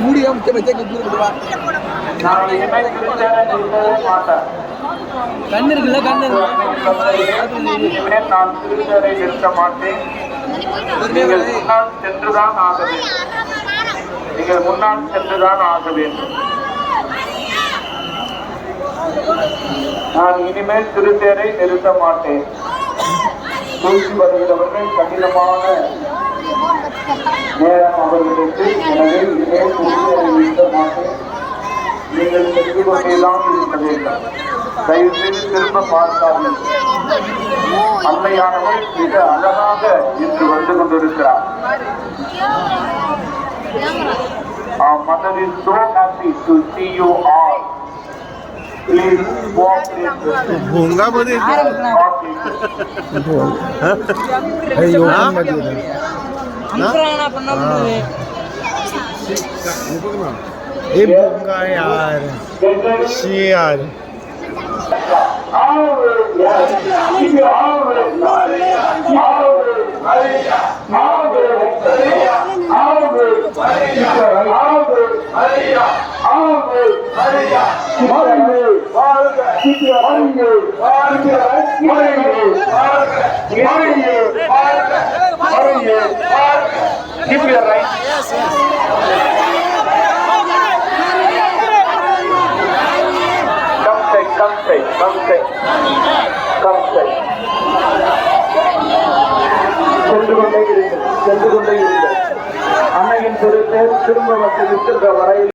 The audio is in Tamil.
மூடியா முக்கிய கண்ணு இருக்குல்ல கண்ணு நான் திருச்சரை நிறுத்த மாட்டேன். நீங்கள் முன்னால் சென்றுதான் ஆக வேண்டும். நீங்கள் முன்னால் சென்றுதான் ஆக வேண்டும். நான் இனிமேல் திருத்தேரை நிறுத்த மாட்டேன். தூக்கி வருகிறவர்கள் கடினமான நேரம் அவர்களுக்கு. எனவே இனிமேல் திருத்தேரை நிறுத்த மாட்டேன். நீங்கள் சென்று கொண்டேதான் இருக்க வேண்டும். தயவு செய்து திரும்ப பார்த்தார்கள். அன்னையானவர் மிக அழகாக இன்று வந்து கொண்டிருக்கிறார். Our mother is so happy to see you all. Please walk in the भूंगा बोले ये भूंगा यार यार Keep your right. சென்று கொண்டே இருங்கள். அன்னையின் பொருட்டு திரும்ப வந்து விட்டு வரையில்